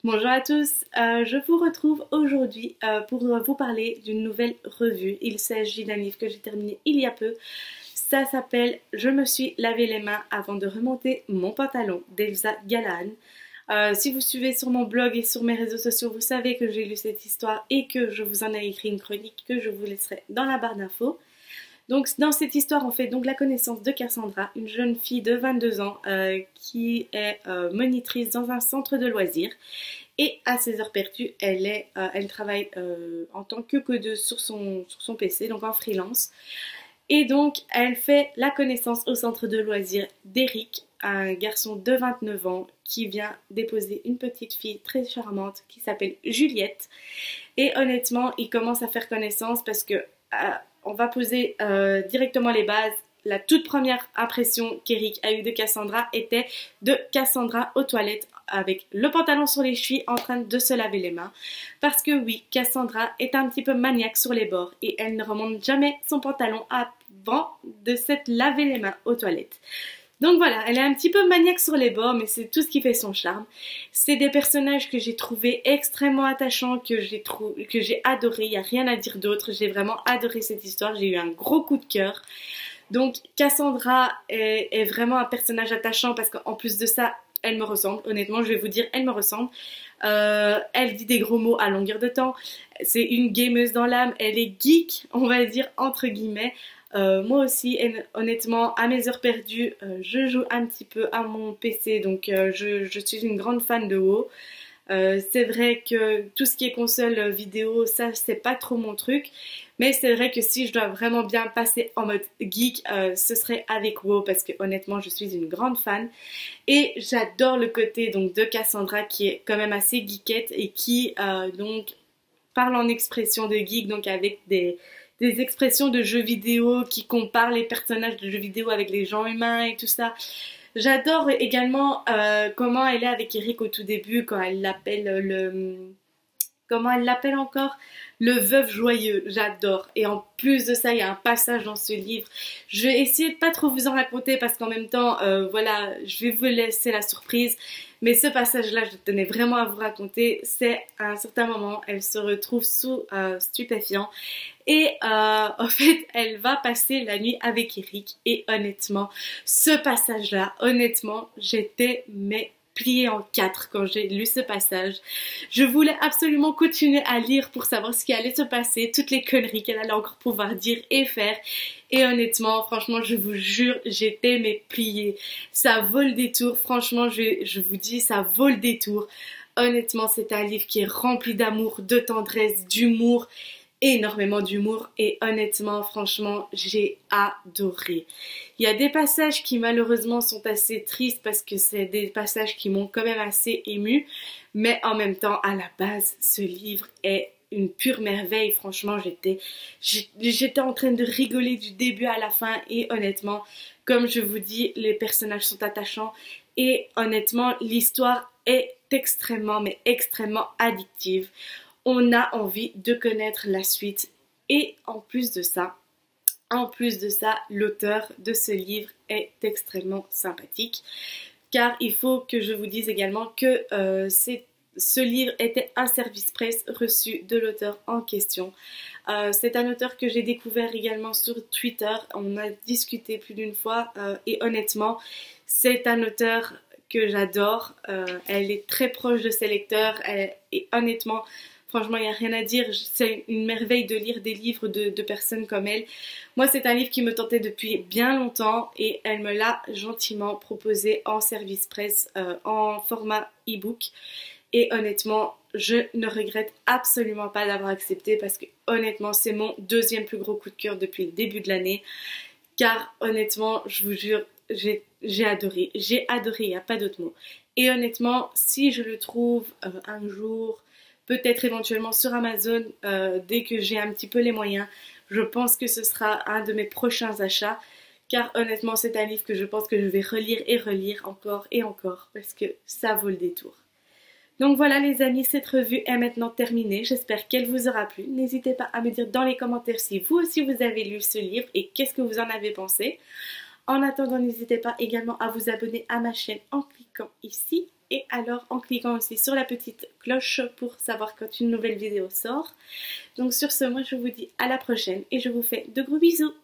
Bonjour à tous, je vous retrouve aujourd'hui pour vous parler d'une nouvelle revue. Il s'agit d'un livre que j'ai terminé il y a peu. Ça s'appelle Je me suis lavé les mains avant de remonter mon pantalon d'Elsa Galan. Si vous suivez sur mon blog et sur mes réseaux sociaux, vous savez que j'ai lu cette histoire et que je vous en ai écrit une chronique que je vous laisserai dans la barre d'infos. Donc dans cette histoire, on fait donc la connaissance de Cassandra, une jeune fille de 22 ans qui est monitrice dans un centre de loisirs. Et à ses heures perdues, elle travaille en tant que codeuse sur son PC, donc en freelance. Et donc, elle fait la connaissance au centre de loisirs d'Eric, un garçon de 29 ans qui vient déposer une petite fille très charmante qui s'appelle Juliette. Et honnêtement, il commence à faire connaissance parce que on va poser directement les bases. La toute première impression qu'Eric a eue de Cassandra était de Cassandra aux toilettes avec le pantalon sur les chevilles en train de se laver les mains. Parce que oui, Cassandra est un petit peu maniaque sur les bords et elle ne remonte jamais son pantalon avant de s'être lavé les mains aux toilettes. Donc voilà, elle est un petit peu maniaque sur les bords, mais c'est tout ce qui fait son charme. C'est des personnages que j'ai trouvé extrêmement attachants, que j'ai adoré, il n'y a rien à dire d'autre. J'ai vraiment adoré cette histoire, j'ai eu un gros coup de cœur. Donc Cassandra est vraiment un personnage attachant parce qu'en plus de ça, elle me ressemble. Honnêtement, je vais vous dire, elle me ressemble. Elle dit des gros mots à longueur de temps. C'est une gameuse dans l'âme. Elle est geek, on va dire, entre guillemets. Moi aussi, honnêtement, à mes heures perdues, je joue un petit peu à mon PC. Donc, je suis une grande fan de WoW. C'est vrai que tout ce qui est console vidéo, ça c'est pas trop mon truc, mais c'est vrai que si je dois vraiment bien passer en mode geek, ce serait avec WoW parce que honnêtement je suis une grande fan et j'adore le côté donc de Cassandra qui est quand même assez geekette et qui donc parle en expression de geek, donc avec des expressions de jeux vidéo qui comparent les personnages de jeux vidéo avec les gens humains et tout ça. J'adore également comment elle est avec Eric au tout début, quand elle l'appelle comment elle l'appelle encore? Le veuf joyeux, j'adore. Et en plus de ça, il y a un passage dans ce livre. Je vais essayer de pas trop vous en raconter parce qu'en même temps, voilà, je vais vous laisser la surprise. Mais ce passage-là, je tenais vraiment à vous raconter. C'est à un certain moment, elle se retrouve sous stupéfiant. Et en fait, elle va passer la nuit avec Eric. Et honnêtement, ce passage-là, honnêtement, j'étais pliée en quatre quand j'ai lu ce passage. Je voulais absolument continuer à lire pour savoir ce qui allait se passer, toutes les conneries qu'elle allait encore pouvoir dire et faire. Et honnêtement, franchement, je vous jure, j'étais pliée. Ça vaut le détour, franchement, je vous dis, ça vaut le détour. Honnêtement, c'est un livre qui est rempli d'amour, de tendresse, d'humour, énormément d'humour et honnêtement, franchement, j'ai adoré. Il y a des passages qui malheureusement sont assez tristes parce que c'est des passages qui m'ont quand même assez émue, mais en même temps, à la base, ce livre est une pure merveille. Franchement, j'étais en train de rigoler du début à la fin et honnêtement, comme je vous dis, les personnages sont attachants et honnêtement, l'histoire est extrêmement, mais extrêmement addictive. On a envie de connaître la suite et en plus de ça, l'auteur de ce livre est extrêmement sympathique car il faut que je vous dise également que ce livre était un service presse reçu de l'auteur en question. C'est un auteur que j'ai découvert également sur Twitter, on a discuté plus d'une fois et honnêtement, c'est un auteur que j'adore. Elle est très proche de ses lecteurs et honnêtement, franchement, il n'y a rien à dire. C'est une merveille de lire des livres de personnes comme elle. Moi, c'est un livre qui me tentait depuis bien longtemps et elle me l'a gentiment proposé en service presse, en format e-book. Et honnêtement, je ne regrette absolument pas d'avoir accepté parce que honnêtement, c'est mon deuxième plus gros coup de cœur depuis le début de l'année. Car honnêtement, je vous jure, j'ai adoré. J'ai adoré, il n'y a pas d'autre mot. Et honnêtement, si je le trouve un jour, peut-être éventuellement sur Amazon, dès que j'ai un petit peu les moyens, je pense que ce sera un de mes prochains achats. Car honnêtement, c'est un livre que je pense que je vais relire et relire encore et encore parce que ça vaut le détour. Donc voilà les amis, cette revue est maintenant terminée. J'espère qu'elle vous aura plu. N'hésitez pas à me dire dans les commentaires si vous aussi vous avez lu ce livre et qu'est-ce que vous en avez pensé. En attendant, n'hésitez pas également à vous abonner à ma chaîne en cliquant ici et alors en cliquant aussi sur la petite cloche pour savoir quand une nouvelle vidéo sort. Donc sur ce, moi je vous dis à la prochaine et je vous fais de gros bisous.